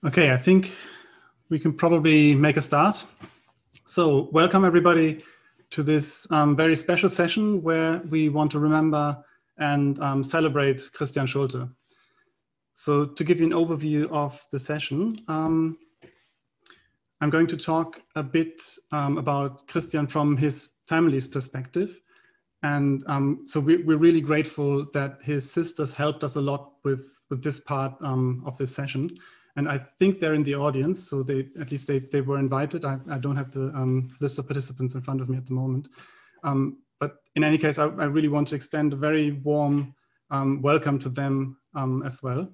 Okay, I think we can probably make a start. So welcome everybody to this very special session where we want to remember and celebrate Christian Schulte. So to give you an overview of the session, I'm going to talk a bit about Christian from his family's perspective. And so we're really grateful that his sisters helped us a lot with this part of this session. And I think they're in the audience, so at least they were invited. I don't have the list of participants in front of me at the moment. But in any case, I really want to extend a very warm welcome to them as well.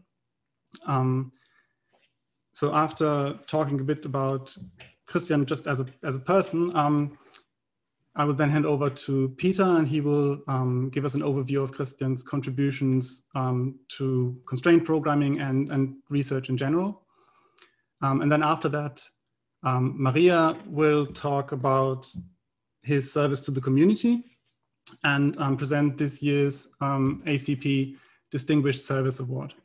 So after talking a bit about Christian just as a person, I will then hand over to Peter, and he will give us an overview of Christian's contributions to constraint programming and research in general. And then after that, Maria will talk about his service to the community and present this year's ACP Distinguished Service Award.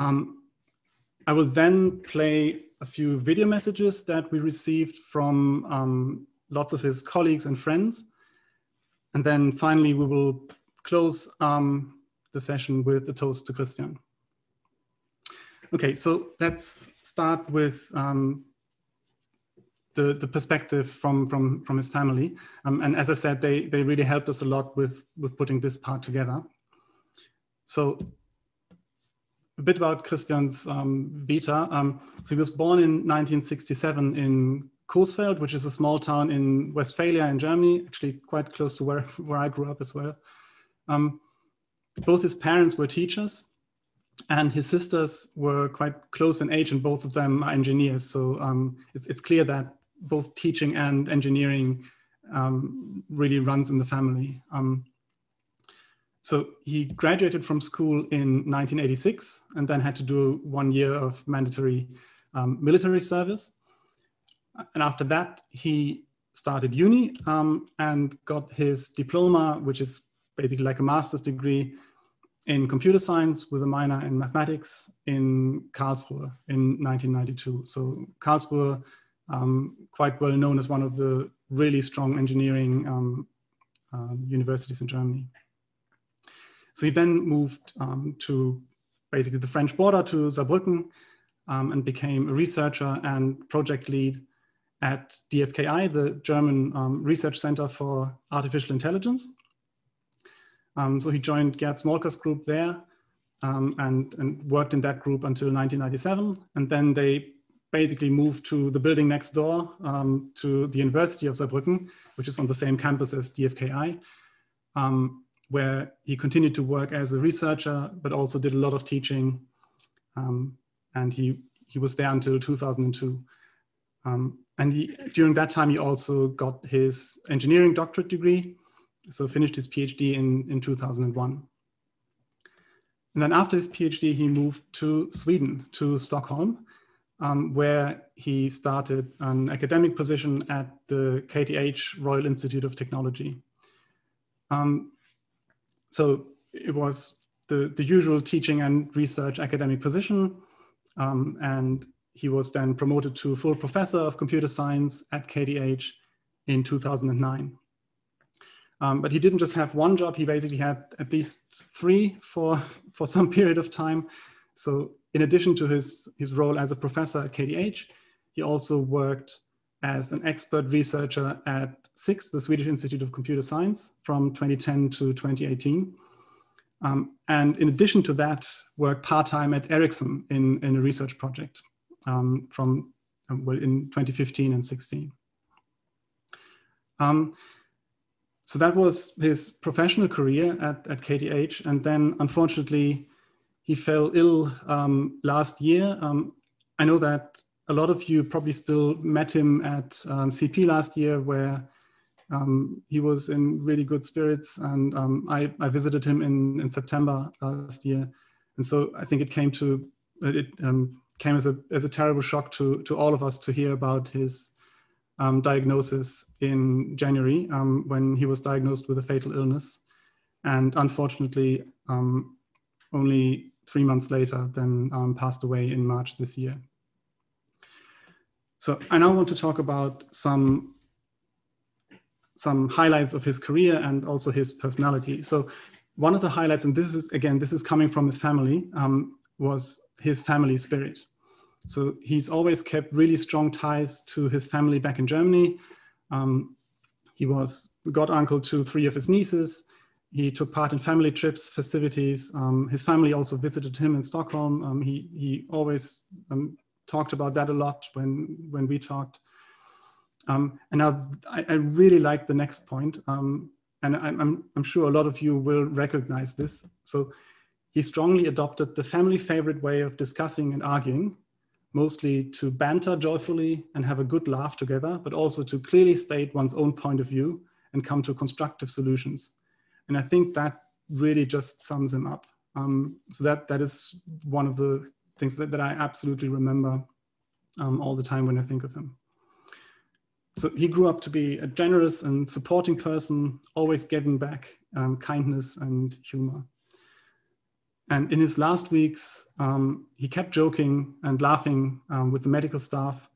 I will then play a few video messages that we received from lots of his colleagues and friends. And then finally, we will close the session with a toast to Christian. Okay, so let's start with the perspective from his family. And as I said, they really helped us a lot with putting this part together. So a bit about Christian's Vita. So he was born in 1967 in Coesfeld, which is a small town in Westphalia in Germany, actually quite close to where I grew up as well. Both his parents were teachers, and his sisters were quite close in age, and both of them are engineers. So it's clear that both teaching and engineering really runs in the family. So he graduated from school in 1986 and then had to do 1 year of mandatory military service. And after that, he started uni and got his diploma, which is basically like a master's degree in computer science with a minor in mathematics in Karlsruhe in 1992. So Karlsruhe, quite well known as one of the really strong engineering universities in Germany. So he then moved to basically the French border to Saarbrücken and became a researcher and project lead at DFKI, the German Research Center for Artificial Intelligence. So he joined Gerd Smolker's group there and worked in that group until 1997. And then they basically moved to the building next door to the University of Saarbrücken, which is on the same campus as DFKI, where he continued to work as a researcher, but also did a lot of teaching. And he was there until 2002. And during that time, he also got his engineering doctorate degree, so finished his PhD in 2001. And then after his PhD, he moved to Sweden, to Stockholm, where he started an academic position at the KTH Royal Institute of Technology. So it was the usual teaching and research academic position, and he was then promoted to full professor of computer science at KTH in 2009. But he didn't just have one job, he basically had at least three for some period of time. So in addition to his role as a professor at KTH, he also worked as an expert researcher at SIX, the Swedish Institute of Computer Science, from 2010 to 2018. And in addition to that, worked part-time at Ericsson in a research project in 2015 and 16. So that was his professional career at KTH. And then unfortunately, he fell ill last year. I know that a lot of you probably still met him at CP last year, where he was in really good spirits. And I visited him in September last year. And so I think it came as a terrible shock to all of us to hear about his diagnosis in January when he was diagnosed with a fatal illness. And unfortunately, only 3 months later, then passed away in March this year. So I now want to talk about some highlights of his career and also his personality. So one of the highlights, and this is coming from his family, was his family spirit. So he's always kept really strong ties to his family back in Germany. He was goduncle to 3 of his nieces. He took part in family trips, festivities. His family also visited him in Stockholm. He always talked about that a lot when we talked. And now I really like the next point. And I'm sure a lot of you will recognize this. So he strongly adopted the family favorite way of discussing and arguing, mostly to banter joyfully and have a good laugh together, but also to clearly state one's own point of view and come to constructive solutions. And I think that really just sums him up. So that is one of the things that I absolutely remember all the time when I think of him. So he grew up to be a generous and supporting person, always giving back kindness and humor. And in his last weeks, he kept joking and laughing with the medical staff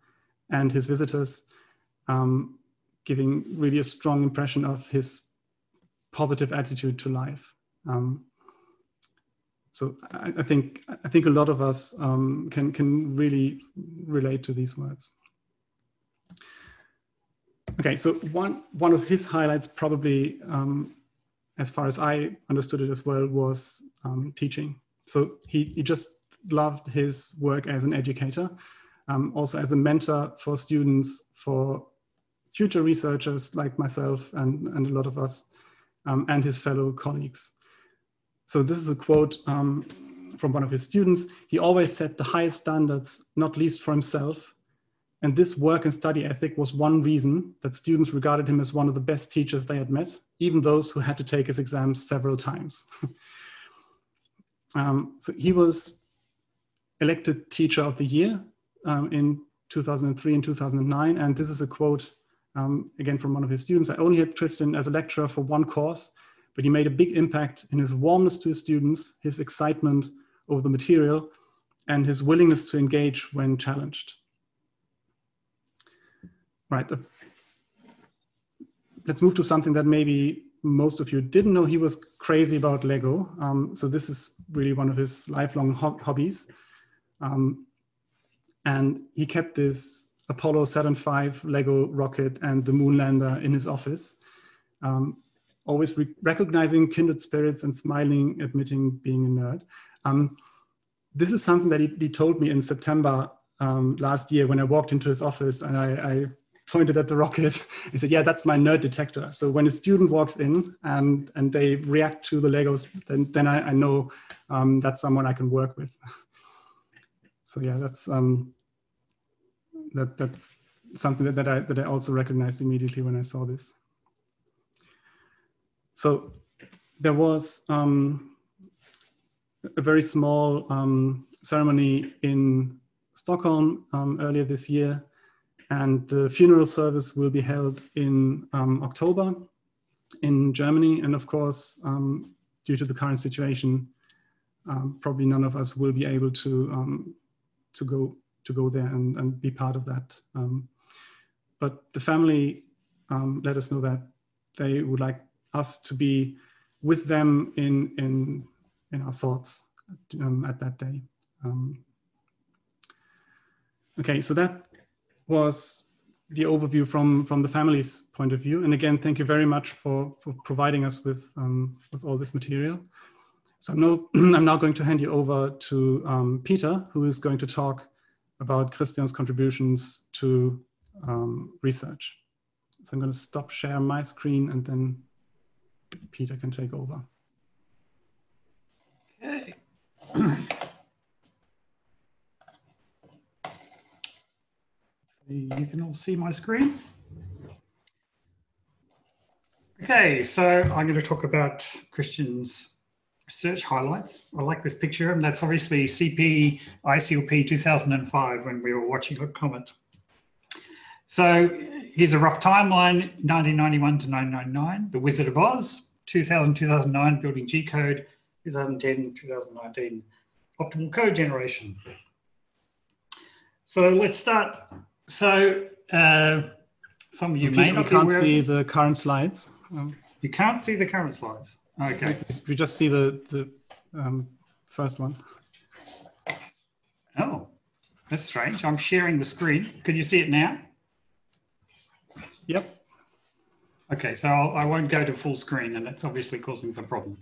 and his visitors, giving really a strong impression of his positive attitude to life. So I think a lot of us can really relate to these words. Okay, so one of his highlights, probably as far as I understood it as well, was teaching. So he just loved his work as an educator, also as a mentor for students, for future researchers like myself and a lot of us, and his fellow colleagues. So this is a quote from one of his students. He always set the highest standards, not least for himself. And this work and study ethic was one reason that students regarded him as one of the best teachers they had met, even those who had to take his exams several times. So he was elected Teacher of the Year in 2003 and 2009. And this is a quote, again, from one of his students. I only had Tristan as a lecturer for one course, but he made a big impact in his warmness to his students, his excitement over the material, and his willingness to engage when challenged. Right, let's move to something that maybe most of you didn't know. He was crazy about Lego. So this is really one of his lifelong hobbies. And he kept this Apollo Saturn V Lego rocket and the moon lander in his office, always recognizing kindred spirits and smiling, admitting being a nerd. This is something that he told me in September last year when I walked into his office and I pointed at the rocket. He said, yeah, that's my nerd detector. So when a student walks in and they react to the Legos, then I know that's someone I can work with. So yeah, that's something that I also recognized immediately when I saw this. So there was a very small ceremony in Stockholm earlier this year, and the funeral service will be held in October in Germany. And of course, due to the current situation, probably none of us will be able to go there and be part of that. But the family let us know that they would like us to be with them in our thoughts at that day. Okay, so that was the overview from the family's point of view. And again, thank you very much for providing us with all this material. So I'm now going to hand you over to Peter, who is going to talk about Christian's contributions to research. So I'm going to stop share my screen and then Peter can take over. Okay. You can all see my screen. Okay, so I'm going to talk about Christian's research highlights. I like this picture, and that's obviously CP ICLP 2005 when we were watching a comet. So here's a rough timeline: 1991 to 1999, The Wizard of Oz, 2000-2009, building Gecode, 2010-2019, optimal code generation. So let's start. So some of you may not be aware of this. We can't see the current slides. You can't see the current slides. Okay. We just see the first one. Oh, that's strange. I'm sharing the screen. Can you see it now? Yep. Okay, so I won't go to full screen, and that's obviously causing some problem.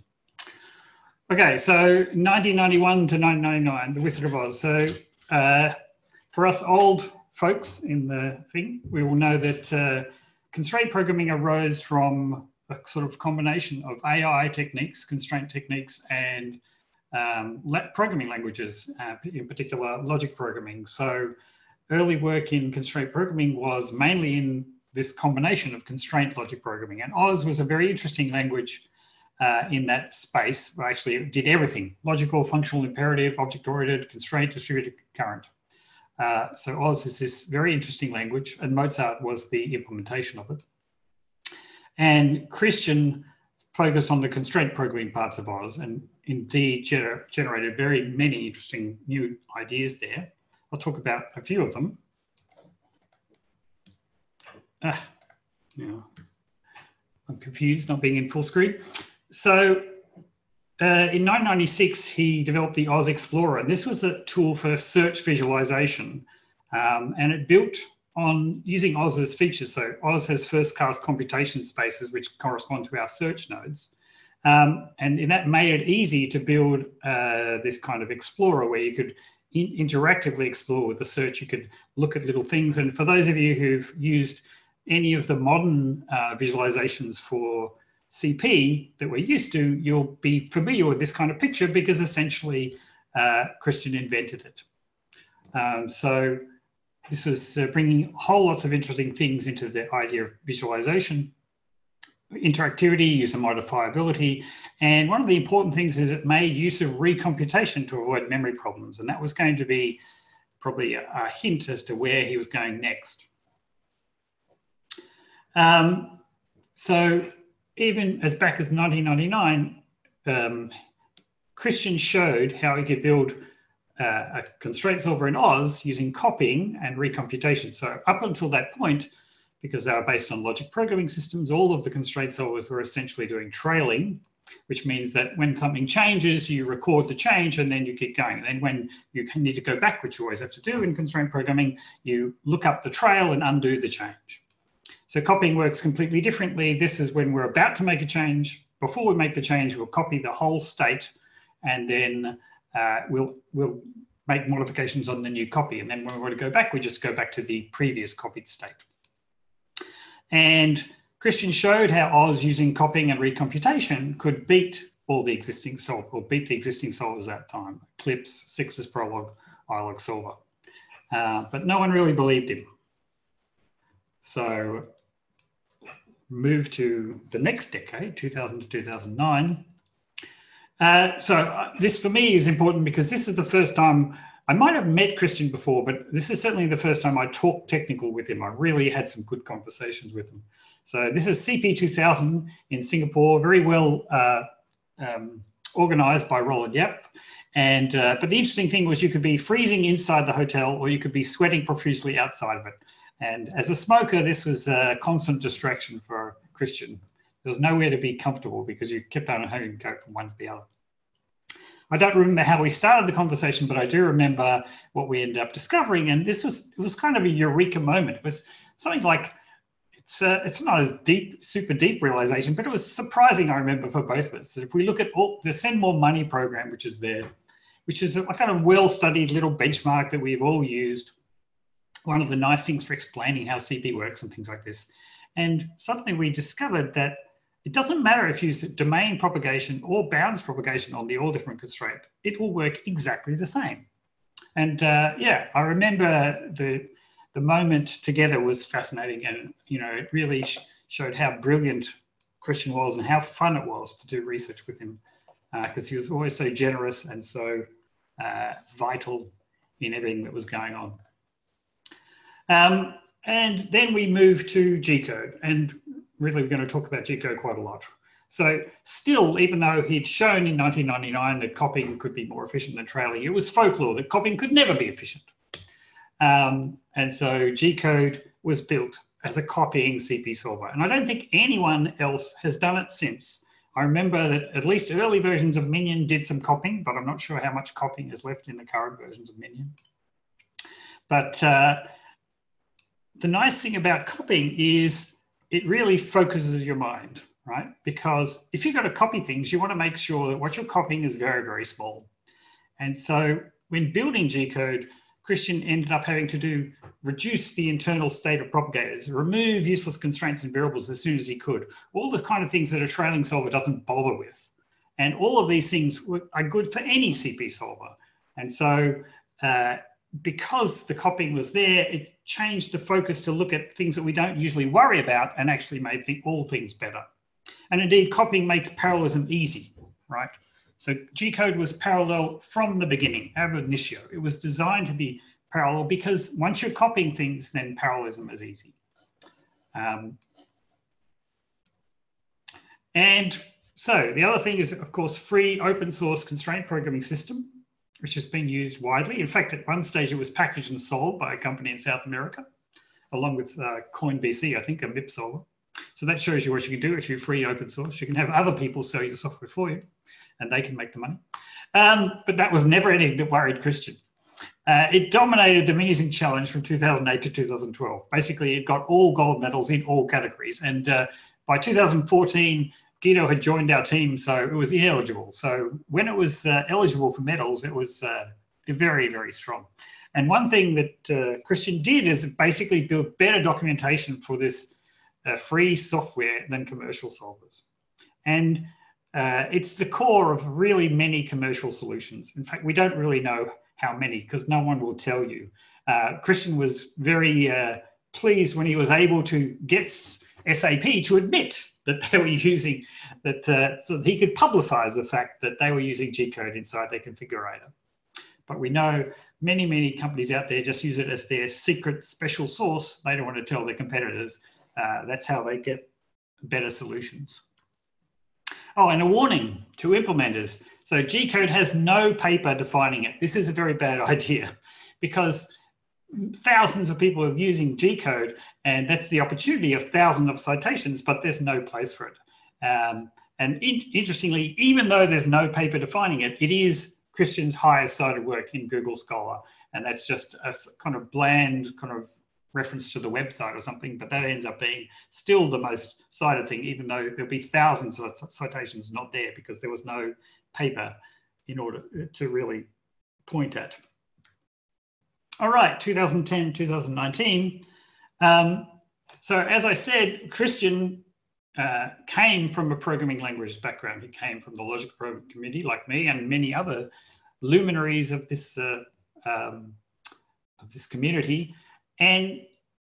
Okay, so 1991 to 1999, The Wizard of Oz. So for us old folks in the thing, we will know that constraint programming arose from a sort of combination of AI techniques, constraint techniques, and programming languages, in particular logic programming. So early work in constraint programming was mainly in this combination of constraint logic programming. And Oz was a very interesting language in that space. Actually, it did everything: logical, functional, imperative, object-oriented, constraint, distributed, concurrent. So Oz is this very interesting language, and Mozart was the implementation of it. And Christian focused on the constraint programming parts of Oz, and indeed generated very many interesting new ideas there. I'll talk about a few of them. I'm confused not being in full screen. So in 1996, he developed the Oz Explorer, and this was a tool for search visualization. And it built on using Oz's features. So Oz has first-class computation spaces, which correspond to our search nodes. And that made it easy to build this kind of explorer where you could interactively explore with the search. You could look at little things. And for those of you who've used any of the modern visualizations for CP that we're used to, you'll be familiar with this kind of picture because essentially Christian invented it. So this was bringing whole lots of interesting things into the idea of visualization, interactivity, user modifiability. And one of the important things is it made use of recomputation to avoid memory problems. And that was going to be probably a hint as to where he was going next. So even as back as 1999, Christian showed how he could build a constraint solver in Oz using copying and recomputation. So up until that point, because they were based on logic programming systems, all of the constraint solvers were essentially doing trailing, which means that when something changes, you record the change and then you keep going. And then when you need to go back, which you always have to do in constraint programming, you look up the trail and undo the change. So copying works completely differently. This is when we're about to make a change. Before we make the change, we'll copy the whole state, and then we'll make modifications on the new copy. And then when we want to go back, we just go back to the previous copied state. And Christian showed how Oz using copying and recomputation could beat all the existing solvers, or beat the existing solvers at that time: Eclipse, Six's Prolog, iLog solver. But no one really believed him. So move to the next decade, 2000 to 2009. So this for me is important because this is the first time I might have met Christian before, but this is certainly the first time I talked technical with him. I really had some good conversations with him. So this is CP 2000 in Singapore, very well organized by Roland Yap. And but the interesting thing was you could be freezing inside the hotel or you could be sweating profusely outside of it. And as a smoker, this was a constant distraction for Christian. There was nowhere to be comfortable because you kept on having to go from one to the other. I don't remember how we started the conversation, but I do remember what we ended up discovering. And it was kind of a eureka moment. It was something like, it's not a deep, super deep realization, but it was surprising, I remember, for both of us. If we look at the Send More Money program, which is there, which is a kind of well-studied little benchmark that we've all used, one of the nice things for explaining how CP works and things like this. And suddenly we discovered that it doesn't matter if you use domain propagation or bounds propagation on the all different constraint, it will work exactly the same. And yeah, I remember the moment together was fascinating, and it really showed how brilliant Christian was and how fun it was to do research with him, because he was always so generous and so vital in everything that was going on. And then we moved to Gecode, and really we're going to talk about Gecode quite a lot. So still, even though he'd shown in 1999 that copying could be more efficient than trailing, it was folklore that copying could never be efficient. And so Gecode was built as a copying CP solver. And I don't think anyone else has done it since. I remember that at least early versions of Minion did some copying, but I'm not sure how much copying is left in the current versions of Minion. But the nice thing about copying is it really focuses your mind, right? Because if you've got to copy things, you want to make sure that what you're copying is very, very small. And so when building Gecode, Christian ended up having to reduce the internal state of propagators, remove useless constraints and variables as soon as he could, all the kind of things that a trailing solver doesn't bother with. And all of these things are good for any CP solver. And so because the copying was there, it changed the focus to look at things that we don't usually worry about and actually made all things better. And indeed, copying makes parallelism easy, right? So Gecode was parallel from the beginning, ab initio. It was designed to be parallel because once you're copying things, then parallelism is easy. And so the other thing is, of course, free open source constraint programming system, which has been used widely. In fact, at one stage, it was packaged and sold by a company in South America, along with CoinBC, I think, a MIP solver. So that shows you what you can do if you're free open source. You can have other people sell your software for you, and they can make the money. But that was never anything that worried Christian. It dominated the Minisync challenge from 2008 to 2012. Basically, it got all gold medals in all categories. And by 2014, Guido had joined our team, so it was ineligible. So when it was eligible for medals, it was very, very strong. And one thing that Christian did is basically build better documentation for this free software than commercial solvers. And it's the core of really many commercial solutions. In fact, we don't really know how many because no one will tell you. Christian was very pleased when he was able to get SAP to admit that they were using that, so that he could publicize the fact that they were using Gecode inside their configurator. But we know many, many companies out there just use it as their secret special sauce. They don't want to tell their competitors. That's how they get better solutions. Oh, and a warning to implementers. So Gecode has no paper defining it. This is a very bad idea because thousands of people are using Gecode, and that's the opportunity of thousands of citations, but there's no place for it. And interestingly, even though there's no paper defining it, it is Christian's highest cited work in Google Scholar. And that's just a kind of bland kind of reference to the website or something, but that ends up being still the most cited thing, even though there'll be thousands of citations not there because there was no paper in order to really point at. All right, 2010, 2019. So as I said, Christian came from a programming language background. He came from the logic programming community like me and many other luminaries of this community. And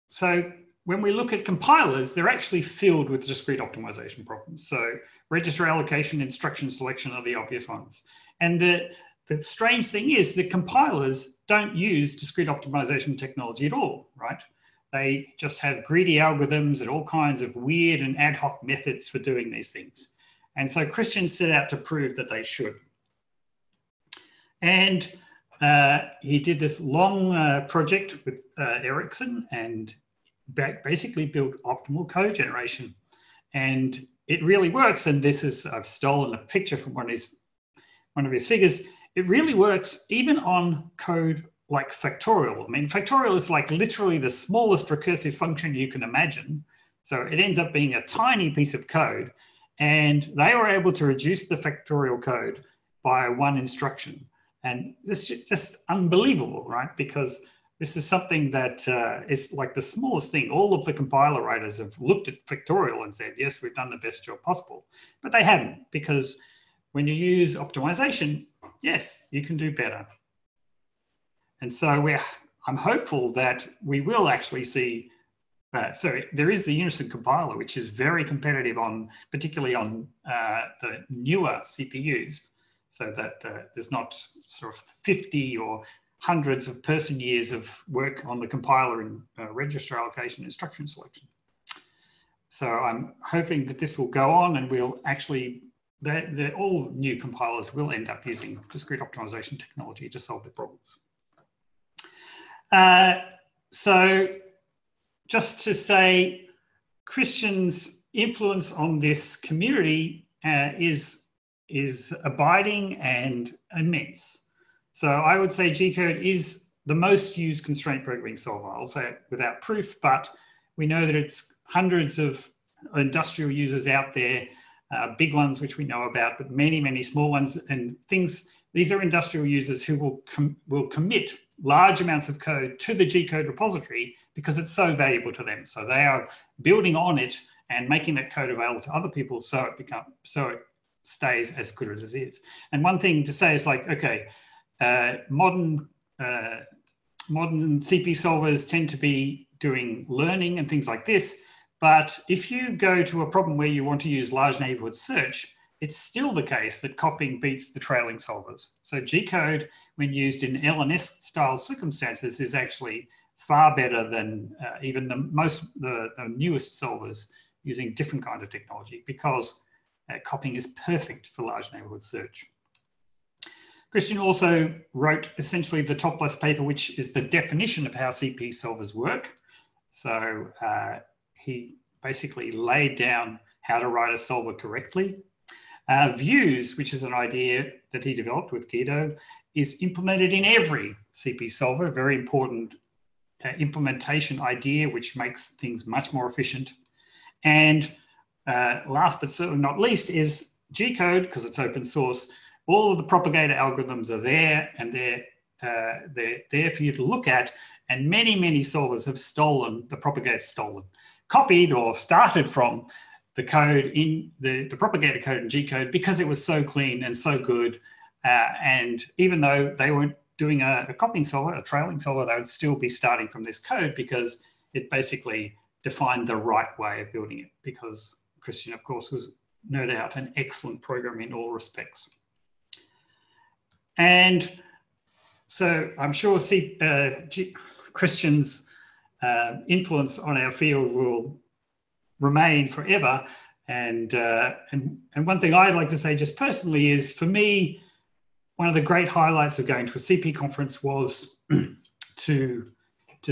so when we look at compilers, they're actually filled with discrete optimization problems. So register allocation, instruction selection are the obvious ones. And the strange thing is that compilers don't use discrete optimization technology at all, right? They just have greedy algorithms and all kinds of weird and ad hoc methods for doing these things. And so Christian set out to prove that they should. And he did this long project with Ericsson and basically built optimal code generation. And it really works. And this is, I've stolen a picture from one of his figures. It really works even on code like factorial. I mean, factorial is like literally the smallest recursive function you can imagine. So it ends up being a tiny piece of code. And they were able to reduce the factorial code by one instruction. And this is just unbelievable, right? Because this is something that is like the smallest thing. All of the compiler writers have looked at factorial and said, yes, we've done the best job possible. But they haven't, because when you use optimization, yes, you can do better. And so I'm hopeful that we will actually see so there is the Unison compiler, which is very competitive on, particularly on the newer CPUs, so that there's not sort of 50 or hundreds of person years of work on the compiler in register allocation, instruction selection. So I'm hoping that this will go on, and we'll actually, all new compilers will end up using discrete optimization technology to solve the problems. So just to say, Christian's influence on this community is abiding and immense. So I would say Gecode is the most used constraint programming solver. I'll say it without proof, but we know that it's hundreds of industrial users out there, big ones which we know about, but many, many small ones and things. These are industrial users who will commit large amounts of code to the Gecode repository because it's so valuable to them. So they are building on it and making that code available to other people so it stays as good as it is. And one thing to say is like, okay, modern CP solvers tend to be doing learning and things like this. But if you go to a problem where you want to use large neighborhood search, it's still the case that copying beats the trailing solvers. So Gecode, when used in LNS style circumstances, is actually far better than even the newest solvers using different kind of technology, because copying is perfect for large neighborhood search. Christian also wrote essentially the topless paper, which is the definition of how CP solvers work. So he basically laid down how to write a solver correctly. Views, which is an idea that he developed with Guido, is implemented in every CP solver, very important implementation idea, which makes things much more efficient. And last but certainly not least is Gecode, because it's open source. All of the propagator algorithms are there, and they're there for you to look at. And many, many solvers have stolen, the propagator copied or started from the code in the propagator code in Gecode because it was so clean and so good. And even though they weren't doing a copying solver, a trailing solver, they would still be starting from this code because it basically defined the right way of building it, because Christian, of course, was no doubt an excellent programmer in all respects. And so I'm sure Christian's influence on our field will remain forever. And one thing I'd like to say just personally is, for me, one of the great highlights of going to a CP conference was to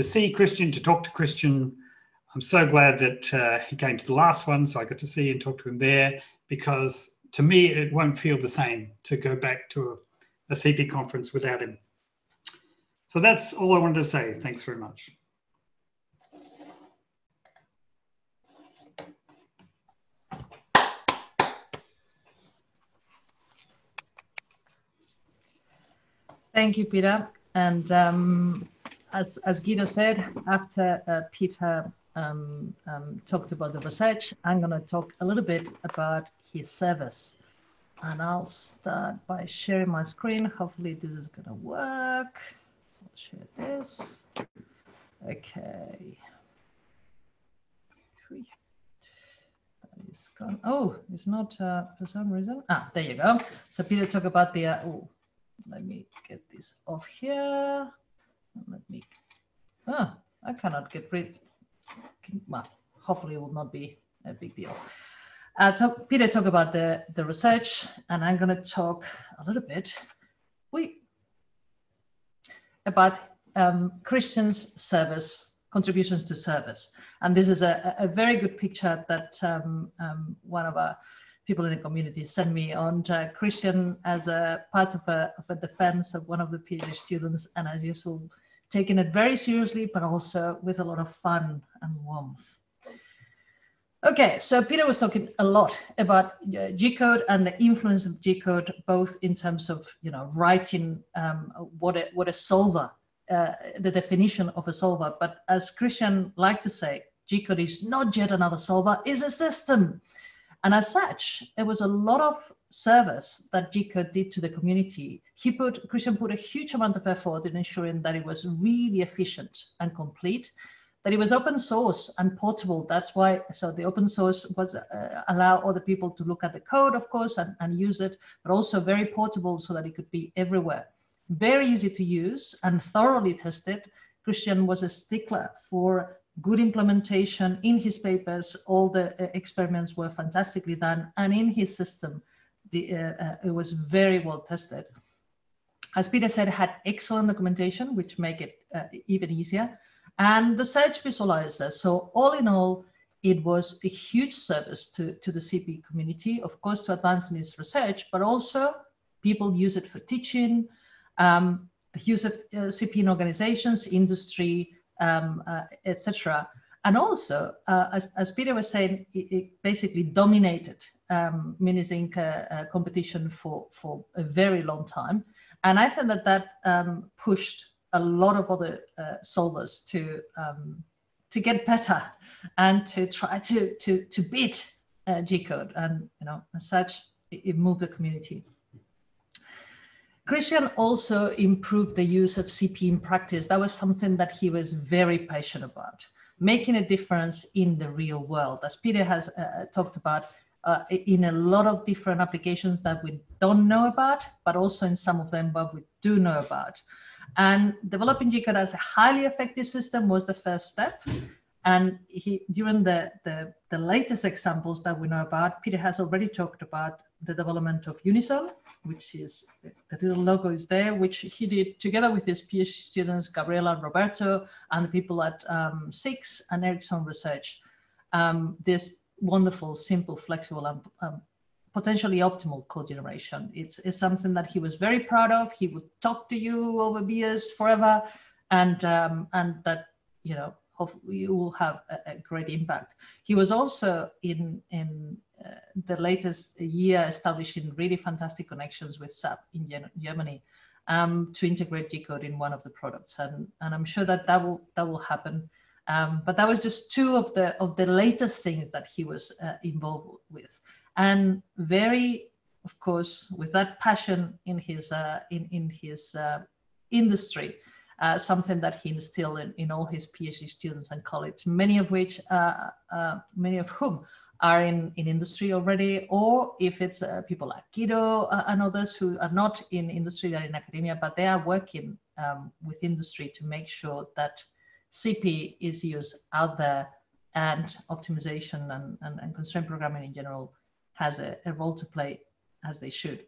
see Christian, to talk to Christian. I'm so glad that he came to the last one, so I got to see and talk to him there, because to me, it won't feel the same to go back to a CP conference without him. So that's all I wanted to say. Thanks very much. Thank you, Peter. And as Guido said, after Peter talked about the research, I'm going to talk a little bit about his service. And I'll start by sharing my screen. Hopefully this is going to work. I'll share this. Okay. It's gone. Oh, it's not for some reason. Ah, there you go. So Peter talked about the, let me get this off here. Let me, I cannot get rid. Well, hopefully it will not be a big deal. Peter talked about the research, and I'm going to talk a little bit about Christian's service, contributions to service. And this is a very good picture that one of our people in the community sent me on Christian as a part of a defense of one of the PhD students, and as usual, taking it very seriously, but also with a lot of fun and warmth. Okay, so Peter was talking a lot about Gecode and the influence of Gecode, both in terms of writing what a solver, the definition of a solver. But as Christian liked to say, Gecode is not yet another solver; it's a system. And as such, there was a lot of service that Gecode did to the community. Christian put a huge amount of effort in ensuring that it was really efficient and complete, that it was open source and portable. That's why, so the open source was allow other people to look at the code, of course, and use it, but also very portable so that it could be everywhere. Very easy to use and thoroughly tested. Christian was a stickler for good implementation in his papers. All the experiments were fantastically done, and in his system, it was very well tested. As Peter said, it had excellent documentation, which make it even easier, and the search visualizer. So all in all, it was a huge service to the CP community, of course, to advance in its research, but also people use it for teaching, the use of CP in organizations, industry, etc. And also, as Peter was saying, it basically dominated Mini-Zinc competition for a very long time. And I think that pushed a lot of other solvers to get better and to try to beat Gecode. And as such, it moved the community. Christian also improved the use of CP in practice. That was something that he was very passionate about, making a difference in the real world. As Peter has talked about, in a lot of different applications that we don't know about, but also in some of them but we do know about. And developing Gecode as a highly effective system was the first step. And during the latest examples that we know about, Peter has already talked about the development of Unison, which is, the little logo is there, which he did together with his PhD students, Gabriela and Roberto, and the people at SIX and Ericsson Research. This wonderful, simple, flexible, and potentially optimal code generation. It's something that he was very proud of. He would talk to you over beers forever, and that, hopefully you will have a great impact. He was also in the latest year establishing really fantastic connections with SAP in Germany to integrate Gecode in one of the products, and I'm sure that will happen. But that was just two of the latest things that he was involved with, and very, of course, with that passion in his industry. Something that he instilled in all his PhD students and colleagues, many of whom are in industry already, or if it's people like Guido and others who are not in industry, they're in academia, but they are working with industry to make sure that CP is used out there, and optimization and constraint programming in general has a role to play, as they should.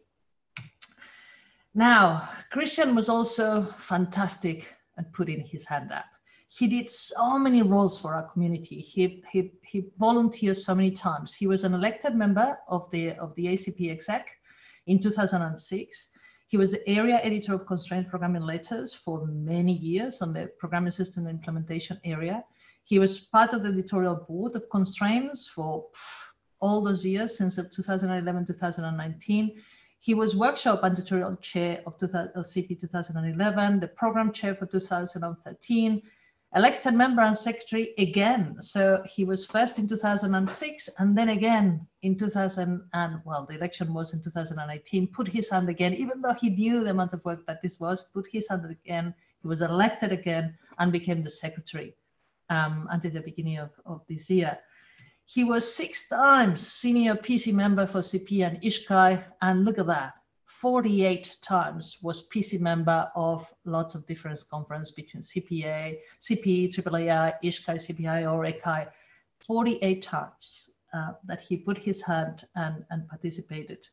Now, Christian was also fantastic at putting his hand up. He did so many roles for our community. He volunteered so many times. He was an elected member of the ACP exec in 2006. He was the area editor of Constraint Programming Letters for many years on the programming system implementation area. He was part of the editorial board of Constraints for all those years, since 2011, 2019. He was workshop and tutorial chair of CP 2011, the program chair for 2013, elected member and secretary again. So he was first in 2006 and then again in the election was in 2018, put his hand again, even though he knew the amount of work that this was, put his hand again. He was elected again and became the secretary until the beginning of this year. He was 6 times senior PC member for CP and ISHCAI, and look at that, 48 times was PC member of lots of different conferences between CP, AAAI, ISHCAI, CPI, or ECAI, 48 times that he put his hand and participated,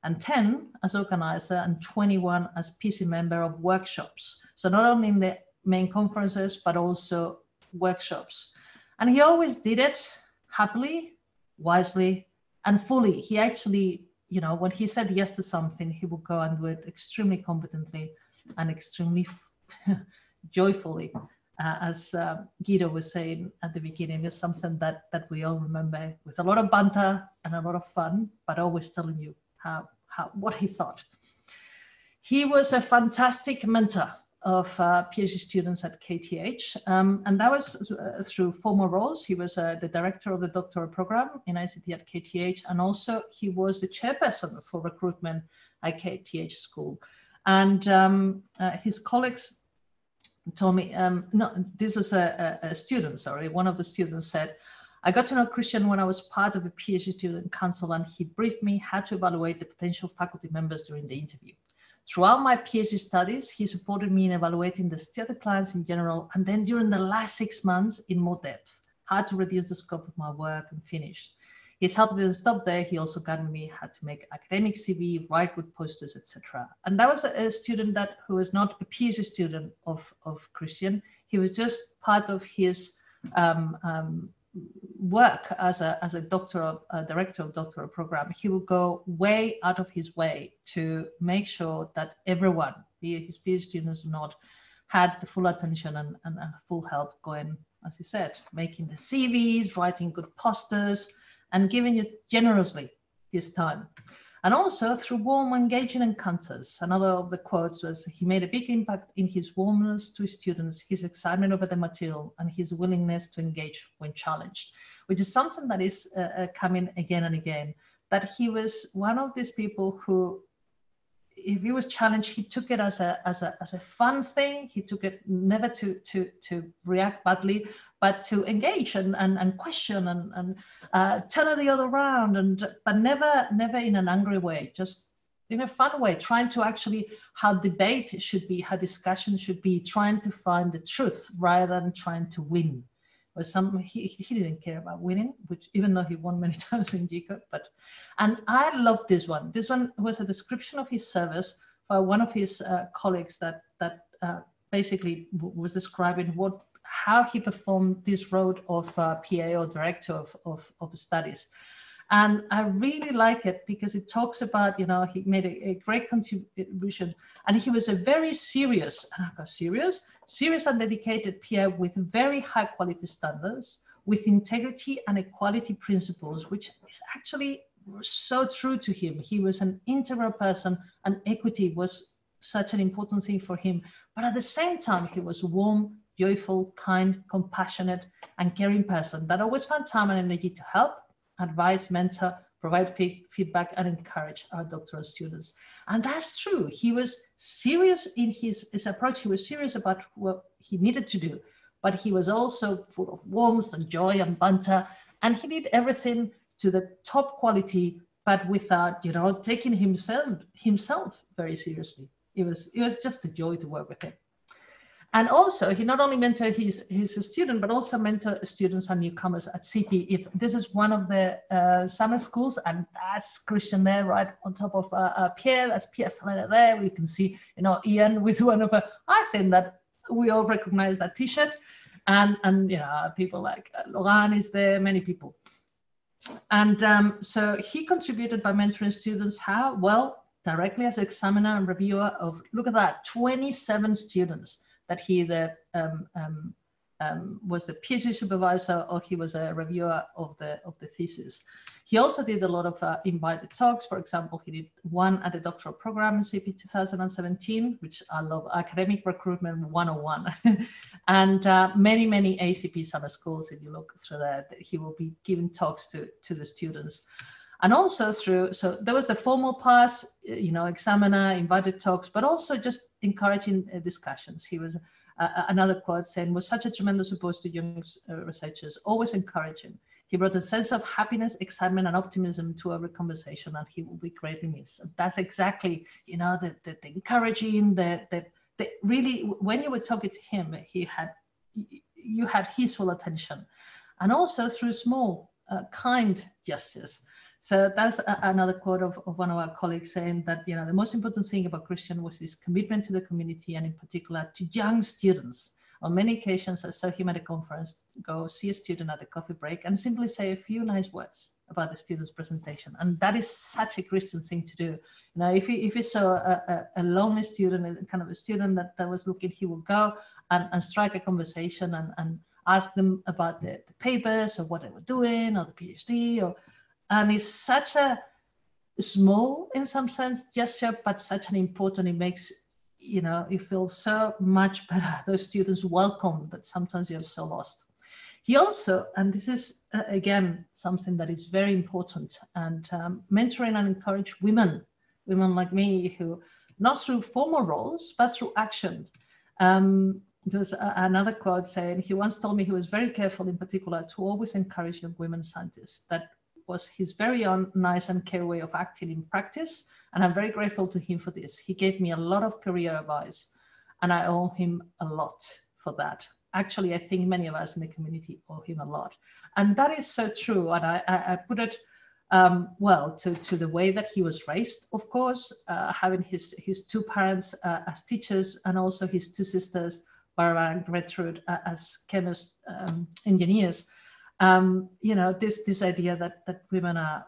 and 10 as organizer and 21 as PC member of workshops. So not only in the main conferences, but also workshops. And he always did it happily, wisely, and fully. He actually, when he said yes to something, he would go and do it extremely competently and extremely joyfully. As Guido was saying at the beginning, is something that we all remember, with a lot of banter and a lot of fun, but always telling you what he thought. He was a fantastic mentor of PhD students at KTH, and that was through former roles. He was the director of the doctoral program in ICT at KTH, and also he was the chairperson for recruitment at KTH school. And his colleagues told me, this was a student, sorry, one of the students said, I got to know Christian when I was part of a PhD student council, and he briefed me how to evaluate the potential faculty members during the interview. Throughout my PhD studies, he supported me in evaluating the study plans in general, and then during the last 6 months in more depth, how to reduce the scope of my work and finish. His help didn't stop there. He also guided me how to make academic CV, write good posters, etc. And that was a student who was not a PhD student of Christian. He was just part of his work as a director of doctoral program. He would go way out of his way to make sure that everyone, be it his PhD students or not, had the full attention and full help going, as he said, making the CVs, writing good posters, and giving you generously his time. And also through warm, engaging encounters. Another of the quotes was, he made a big impact in his warmness to his students, his excitement over the material, and his willingness to engage when challenged, which is something that is coming again and again, that he was one of these people who, if he was challenged, he took it as a fun thing. He took it never to react badly, but to engage and question and turn the other around, but never in an angry way, just in a fun way, trying to actually how debate should be, how discussion should be, trying to find the truth rather than trying to win. He didn't care about winning, which even though he won many times in Gecode, and I love this one. This one was a description of his service by one of his colleagues that basically was describing how he performed this role of PA or director of studies. And I really like it because it talks about, he made a great contribution, and he was a very serious and dedicated PA with very high quality standards, with integrity and equality principles, which is actually so true to him. He was an integral person, and equity was such an important thing for him. But at the same time, he was warm, joyful, kind, compassionate, and caring person that always found time and energy to help, advise, mentor, provide feedback, and encourage our doctoral students. And that's true. He was serious in his approach. He was serious about what he needed to do, but he was also full of warmth and joy and banter. And he did everything to the top quality, but without, taking himself very seriously. It was just a joy to work with him. And also, he not only mentored his student, but also mentored students and newcomers at CP. If this is one of the summer schools, and that's Christian there, right on top of Pierre, that's Pierre Flanner there. We can see, Ian with one of I think that we all recognize that T-shirt, and people like Laurent is there, many people. And so he contributed by mentoring students. How? Well, directly as examiner and reviewer of, look at that, 27 students that he was the PhD supervisor, or he was a reviewer of the thesis. He also did a lot of invited talks. For example, he did one at the doctoral program in CP 2017, which I love, Academic Recruitment 101. And many ACP summer schools, if you look through that, he will be giving talks to the students. And also so there was the formal pass, examiner, invited talks, but also just encouraging discussions. He was, another quote saying, was such a tremendous support to young researchers, always encouraging. He brought a sense of happiness, excitement, and optimism to every conversation, and he will be greatly missed. And that's exactly, the encouraging, the really, when you were talking to him, you had his full attention. And also through small, kind gestures. So that's another quote of one of our colleagues saying that, the most important thing about Christian was his commitment to the community, and in particular to young students. On many occasions, I saw him at a conference go see a student at the coffee break and simply say a few nice words about the student's presentation. And that is such a Christian thing to do. If he saw a lonely student, kind of a student that was looking, he would go and strike a conversation and ask them about the papers or what they were doing or the PhD. And it's such a small, in some sense, gesture, but such an important, it makes, you feel so much better. Those students welcome that sometimes you're so lost. He also, and this is, again, something that is very important, and mentoring and encourage women like me who, not through formal roles, but through action. There's another quote saying, he once told me he was very careful in particular to always encourage young women scientists. That was his very own nice and care way of acting in practice, And I'm very grateful to him for this. He gave me a lot of career advice, and I owe him a lot for that. Actually, I think many of us in the community owe him a lot. And that is so true. And I put it well to the way that he was raised, of course, having his two parents as teachers, and also his two sisters, Barbara and Gertrude, as chemist engineers. You know, this idea that women are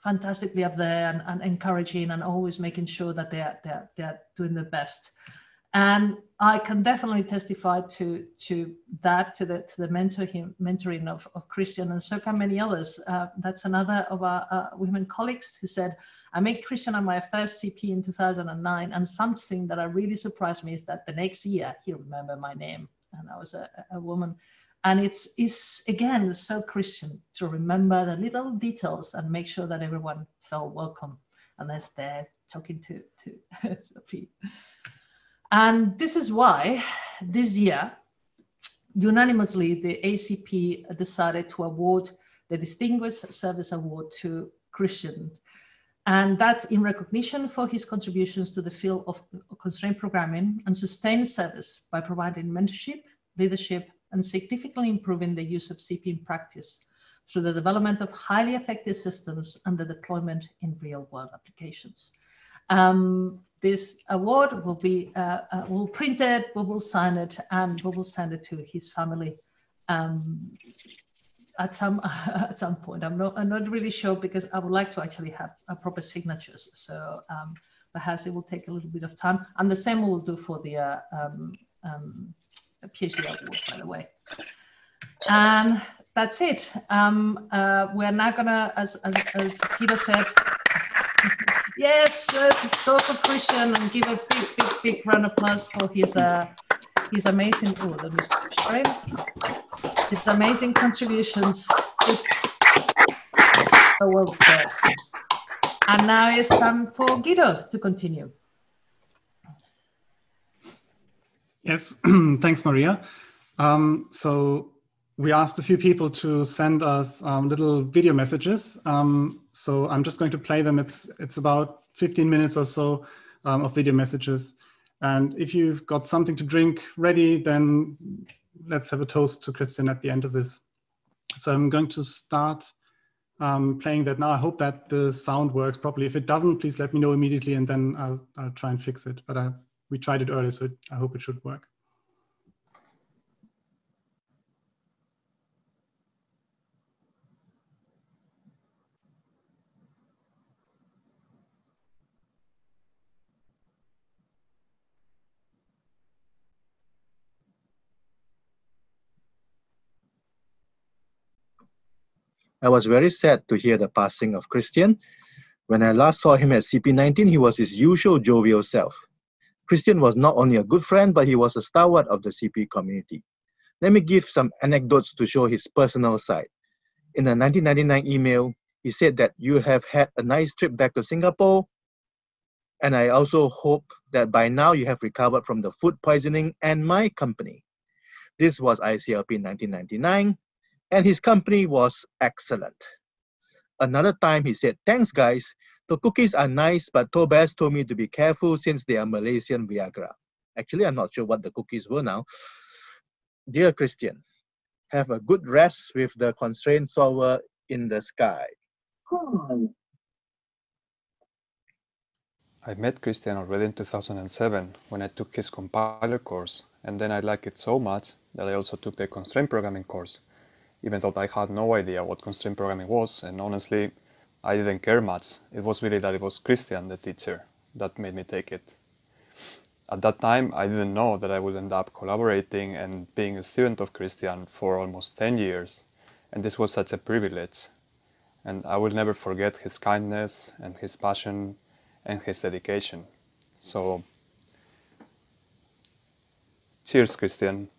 fantastically up there and encouraging and always making sure that they're doing their best. And I can definitely testify to that, to the mentoring of Christian, and so can many others. That's another of our women colleagues who said, I met Christian on my first CP in 2009, and something that really surprised me is that the next year he remembered my name, and I was a woman. And it's again so Christian to remember the little details and make sure that everyone felt welcome, and that's there talking to Sophie. And this is why this year, unanimously, the ACP decided to award the Distinguished Service Award to Christian. And that's in recognition for his contributions to the field of constraint programming and sustained service by providing mentorship, leadership, and significantly improving the use of CP in practice through the development of highly effective systems and the deployment in real-world applications. This award will be we'll print it, we will sign it, and we will send it to his family at some point. I'm not really sure, because I would like to actually have proper signatures. So perhaps it will take a little bit of time, and the same we'll do for the PhD award, by the way. And that's it. We're now gonna, as Peter said, yes, go for Christian and give a big round of applause for his amazing. Oh, let me share his amazing contributions. It's so well said. And now it's time for Guido to continue. Yes, thanks, Maria. So we asked a few people to send us little video messages. So I'm just going to play them. It's about 15 minutes or so of video messages. And if you've got something to drink ready, then let's have a toast to Christian at the end of this. So I'm going to start playing that now. I hope that the sound works properly. If it doesn't, please let me know immediately, and then I'll try and fix it. But we tried it earlier, so I hope it should work. I was very sad to hear the passing of Christian. When I last saw him at CP19, he was his usual jovial self. Christian was not only a good friend, but he was a stalwart of the CP community. Let me give some anecdotes to show his personal side. In a 1999 email, he said that you have had a nice trip back to Singapore, and I also hope that by now you have recovered from the food poisoning and my company. This was ICLP 1999, and his company was excellent. Another time he said, thanks guys, the cookies are nice, but Tobias told me to be careful since they are Malaysian Viagra. Actually, I'm not sure what the cookies were now. Dear Christian, have a good rest with the constraint solver in the sky. I met Christian already in 2007 when I took his compiler course, and then I liked it so much that I also took the constraint programming course, even though I had no idea what constraint programming was, and honestly, I didn't care much. It was really that it was Christian, the teacher, that made me take it. At that time, I didn't know that I would end up collaborating and being a student of Christian for almost 10 years, and this was such a privilege. And I will never forget his kindness and his passion and his dedication. So, cheers, Christian.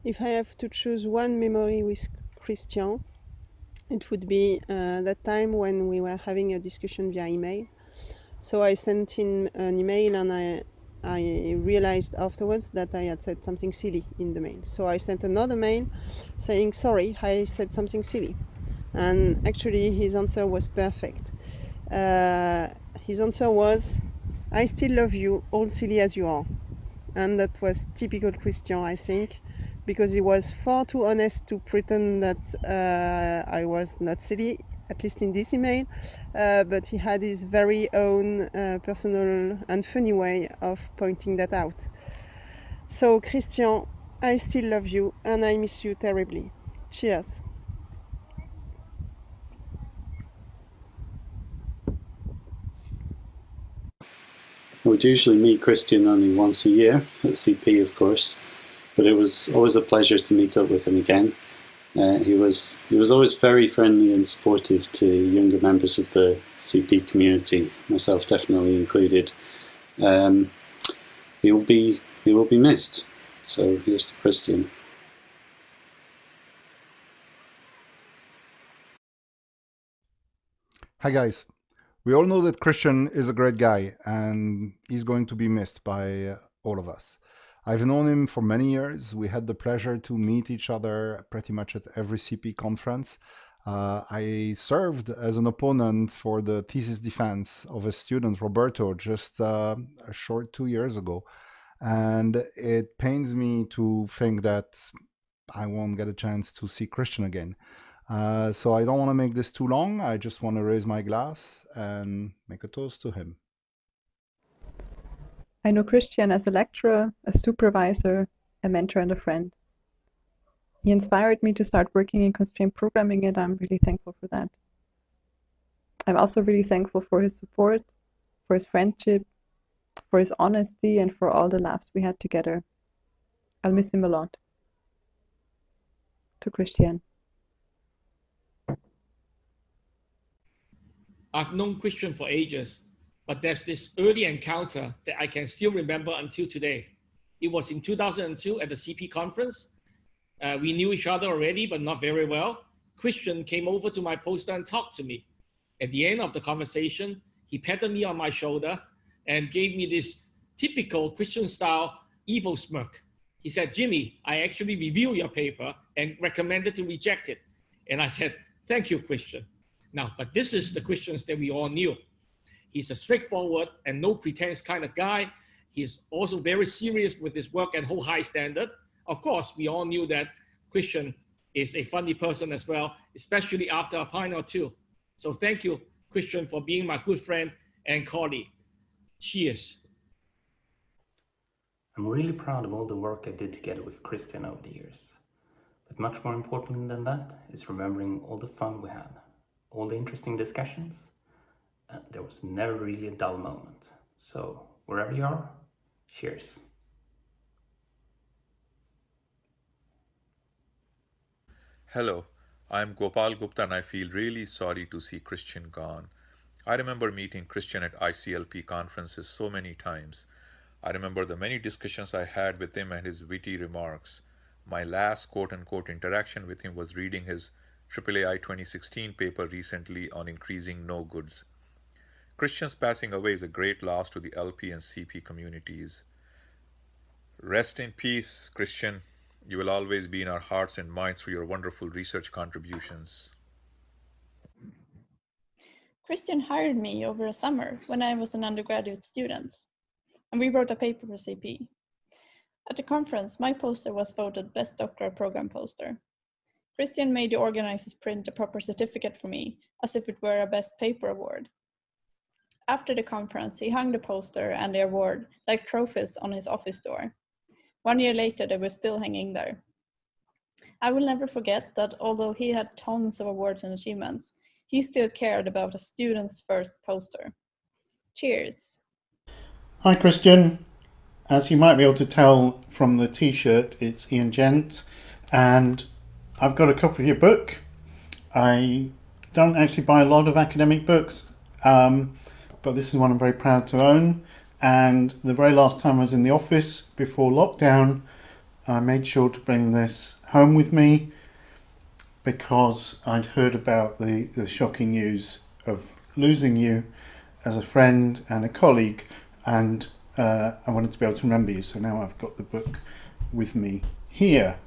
If I have to choose one memory with Christian, it would be that time when we were having a discussion via email. So I sent him an email and I realized afterwards that I had said something silly in the mail. So I sent another mail saying, sorry, I said something silly. And actually his answer was perfect. His answer was, I still love you, all silly as you are. And that was typical Christian, I think, because he was far too honest to pretend that I was not silly, at least in this email, but he had his very own personal and funny way of pointing that out. So, Christian, I still love you and I miss you terribly. Cheers. I would usually meet Christian only once a year at CP, of course, but it was always a pleasure to meet up with him again. He was always very friendly and supportive to younger members of the CP community, myself definitely included. He will be missed. So here's to Christian. Hi guys. We all know that Christian is a great guy and he's going to be missed by all of us. I've known him for many years. We had the pleasure to meet each other pretty much at every CP conference. I served as an opponent for the thesis defense of a student, Roberto, just a short 2 years ago. And it pains me to think that I won't get a chance to see Christian again. So I don't want to make this too long. I just want to raise my glass and make a toast to him. I know Christian as a lecturer, a supervisor, a mentor, and a friend. He inspired me to start working in constraint programming, and I'm really thankful for that. I'm also really thankful for his support, for his friendship, for his honesty, and for all the laughs we had together. I'll miss him a lot. To Christian. I've known Christian for ages, but there's this early encounter that I can still remember until today. It was in 2002 at the CP conference. We knew each other already, but not very well. Christian came over to my poster and talked to me. At the end of the conversation, he patted me on my shoulder and gave me this typical Christian style evil smirk. He said, Jimmy, I actually reviewed your paper and recommended to reject it. And I said, thank you, Christian. Now, but this is the Christians that we all knew. He's a straightforward and no pretense kind of guy. He's also very serious with his work and hold high standard. Of course, we all knew that Christian is a funny person as well, especially after a pint or two. So thank you, Christian, for being my good friend and colleague. Cheers. I'm really proud of all the work I did together with Christian over the years. But much more importantly than that is remembering all the fun we had, all the interesting discussions. There was never really a dull moment. So wherever you are, cheers. Hello, I'm Gopal Gupta and I feel really sorry to see Christian gone. I remember meeting Christian at ICLP conferences so many times. I remember the many discussions I had with him and his witty remarks. My last quote-unquote interaction with him was reading his AAAI 2016 paper recently on increasing no-goods. Christian's passing away is a great loss to the LP and CP communities. Rest in peace, Christian. You will always be in our hearts and minds through your wonderful research contributions. Christian hired me over a summer when I was an undergraduate student, and we wrote a paper for CP. At the conference, my poster was voted Best Doctoral Program Poster. Christian made the organizers print a proper certificate for me, as if it were a Best Paper award. After the conference, he hung the poster and the award like trophies on his office door. 1 year later, they were still hanging there. I will never forget that although he had tons of awards and achievements, he still cared about a student's first poster. Cheers. Hi, Christian. As you might be able to tell from the t-shirt, it's Ian Gent, and I've got a copy of your book. I don't actually buy a lot of academic books, but this is one I'm very proud to own. And the very last time I was in the office before lockdown, I made sure to bring this home with me because I'd heard about the shocking news of losing you as a friend and a colleague. And I wanted to be able to remember you, so now I've got the book with me here.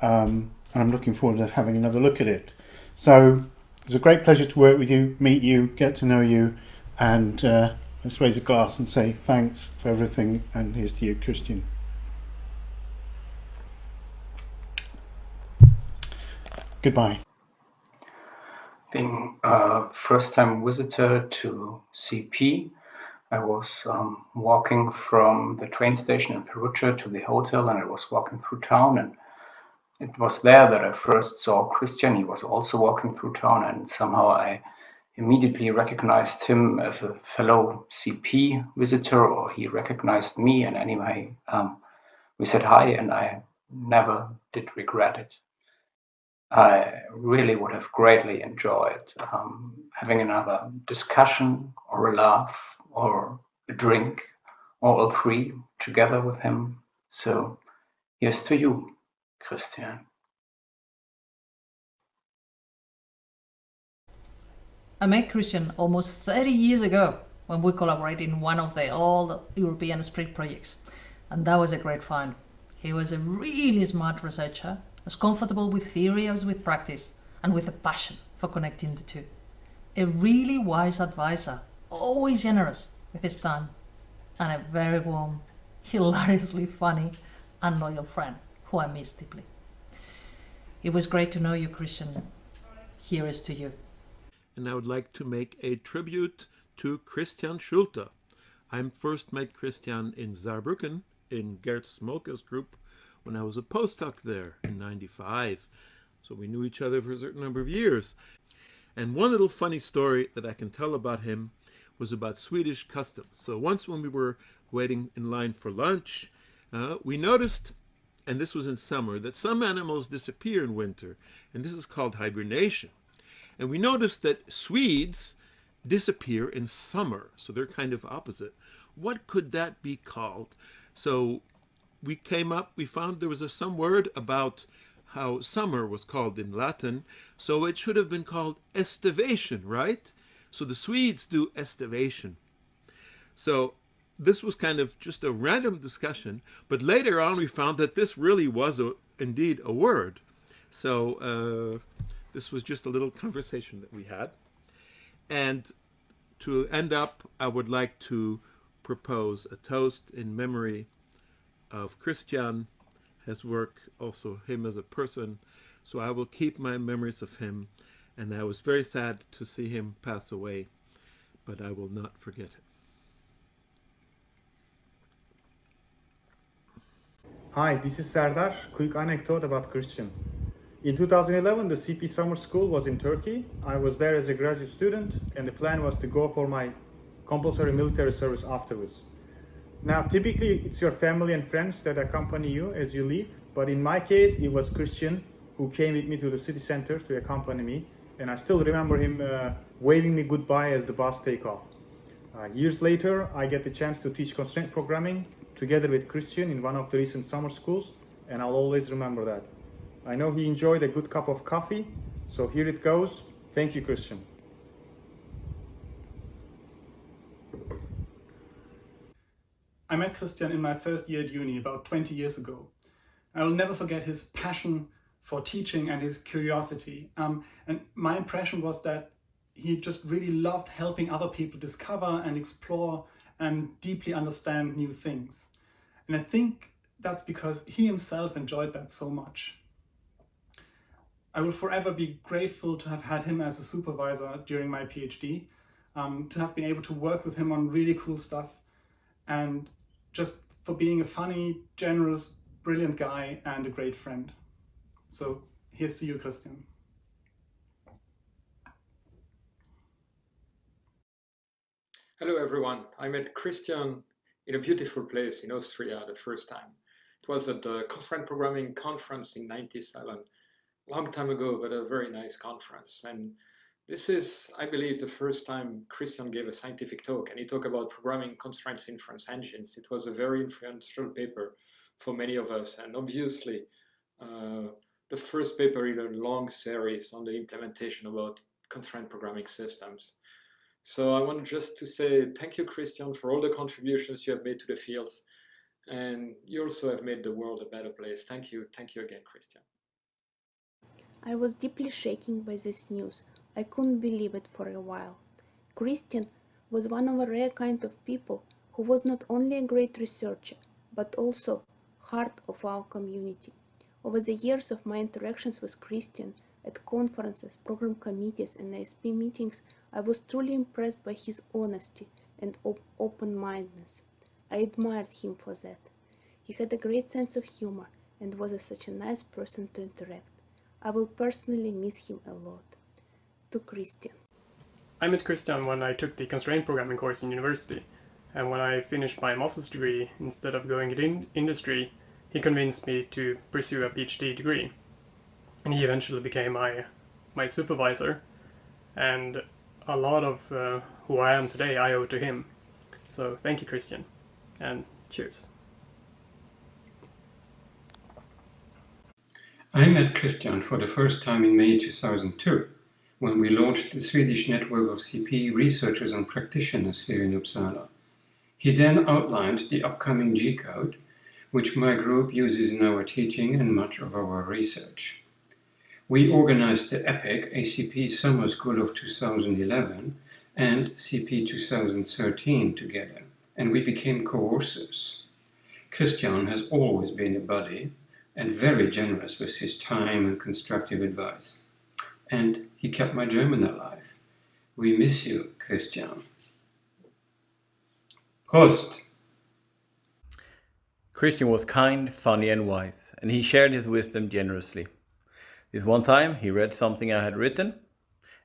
And I'm looking forward to having another look at it. So it was a great pleasure to work with you, meet you, get to know you, and let's raise a glass and say thanks for everything, and here's to you, Christian. Goodbye. Being a first-time visitor to CP, I was walking from the train station in Perugia to the hotel, and I was walking through town, and it was there that I first saw Christian. He was also walking through town, and somehow I immediately recognized him as a fellow CP visitor, or he recognized me, and anyway, we said hi, and I never did regret it. I really would have greatly enjoyed having another discussion or a laugh or a drink or all three together with him. So here's to you, Christian. I met Christian almost 30 years ago when we collaborated in one of the old European Sprint projects. And that was a great find. He was a really smart researcher, as comfortable with theory as with practice, and with a passion for connecting the two. A really wise advisor, always generous with his time, and a very warm, hilariously funny, and loyal friend who I miss deeply. It was great to know you, Christian. Here is to you. And I would like to make a tribute to Christian Schulte. I first met Christian in Saarbrücken in Gert Smolke's group when I was a postdoc there in '95. So we knew each other for a certain number of years. And one little funny story that I can tell about him was about Swedish customs. So once when we were waiting in line for lunch, we noticed, and this was in summer, that some animals disappear in winter, and this is called hibernation. And we noticed that Swedes disappear in summer, so they're kind of opposite. What could that be called? So we found there was some word about how summer was called in Latin, so it should have been called estivation, right? So the Swedes do estivation. So this was kind of just a random discussion, but later on we found that this really was indeed a word. So this was just a little conversation that we had. And to end up, I would like to propose a toast in memory of Christian, his work, also him as a person. So I will keep my memories of him. And I was very sad to see him pass away, but I will not forget him. Hi, this is Serdar. Quick anecdote about Christian. In 2011, the CP summer school was in Turkey. I was there as a graduate student, and the plan was to go for my compulsory military service afterwards. Now, typically, it's your family and friends that accompany you as you leave, but in my case, it was Christian who came with me to the city center to accompany me, and I still remember him waving me goodbye as the bus take off. Years later, I get the chance to teach constraint programming together with Christian in one of the recent summer schools, and I'll always remember that. I know he enjoyed a good cup of coffee, so here it goes. Thank you, Christian. I met Christian in my first year at uni about 20 years ago. I will never forget his passion for teaching and his curiosity. And my impression was that he just really loved helping other people discover and explore and deeply understand new things. And I think that's because he himself enjoyed that so much. I will forever be grateful to have had him as a supervisor during my PhD, to have been able to work with him on really cool stuff, and just for being a funny, generous, brilliant guy and a great friend. So here's to you, Christian. Hello everyone, I met Christian in a beautiful place in Austria the first time. It was at the Constraint Programming Conference in '97, long time ago, but a very nice conference. And this is, I believe, the first time Christian gave a scientific talk, and he talked about programming constraints inference engines. It was a very influential paper for many of us, and obviously the first paper in a long series on the implementation about constraint programming systems. So I want just to say thank you, Christian, for all the contributions you have made to the fields. And you also have made the world a better place. Thank you. Thank you again, Christian. I was deeply shaken by this news. I couldn't believe it for a while. Christian was one of a rare kind of people who was not only a great researcher, but also heart of our community. Over the years of my interactions with Christian at conferences, program committees, and ASP meetings, I was truly impressed by his honesty and open-mindedness. I admired him for that. He had a great sense of humor and was such a nice person to interact. I will personally miss him a lot. To Christian. I met Christian when I took the Constraint programming course in university, and when I finished my master's degree, instead of going into industry, he convinced me to pursue a PhD degree. And he eventually became my supervisor, and a lot of who I am today I owe to him. So thank you, Christian, and cheers. I met Christian for the first time in May 2002, when we launched the Swedish network of CP researchers and practitioners here in Uppsala. He then outlined the upcoming Gecode, which my group uses in our teaching and much of our research. We organized the EPIC ACP Summer School of 2011 and CP 2013 together, and we became co-authors. Christian has always been a buddy and very generous with his time and constructive advice. And he kept my German alive. We miss you, Christian. Prost! Christian was kind, funny and wise, and he shared his wisdom generously. This one time he read something I had written,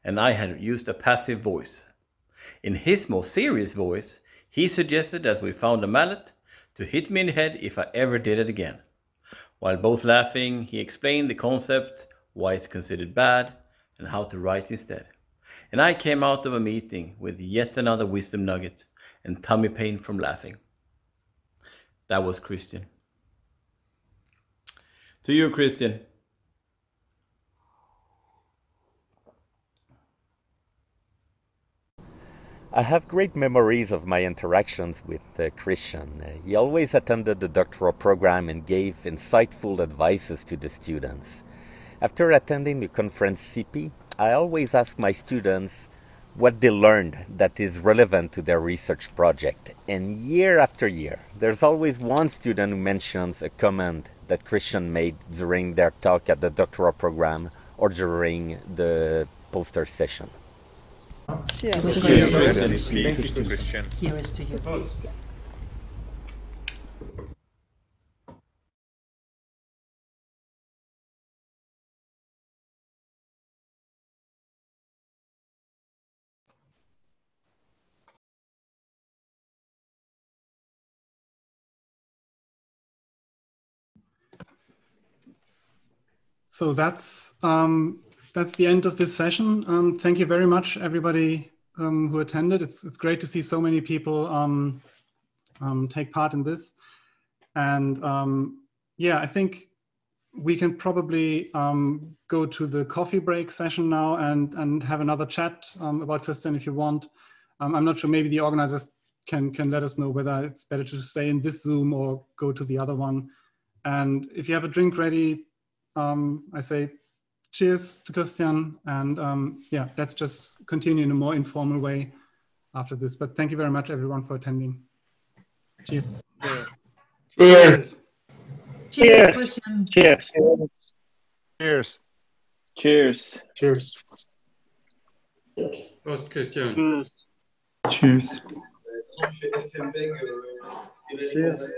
and I had used a passive voice. In his more serious voice, he suggested that we found a mallet to hit me in the head if I ever did it again. While both laughing, he explained the concept, why it's considered bad, and how to write instead. And I came out of a meeting with yet another wisdom nugget and tummy pain from laughing. That was Christian. To you, Christian. I have great memories of my interactions with Christian. He always attended the doctoral program and gave insightful advices to the students. After attending the conference CP, I always ask my students what they learned that is relevant to their research project. And year after year, there's always one student who mentions a comment that Christian made during their talk at the doctoral program or during the poster session. Cheers. Cheers, Christian. Thank you, Christian. Here's to you. So that's the end of this session. Thank you very much, everybody who attended. It's great to see so many people take part in this. And yeah, I think we can probably go to the coffee break session now and have another chat about Christian if you want. I'm not sure, maybe the organizers can let us know whether it's better to stay in this Zoom or go to the other one. And if you have a drink ready, I say cheers to Christian, and yeah, let's just continue in a more informal way after this. But thank you very much, everyone, for attending. Cheers. Cheers. Cheers, Christian. Cheers. Cheers. Cheers. Cheers. Prost, Christian. Cheers. Cheers. Cheers.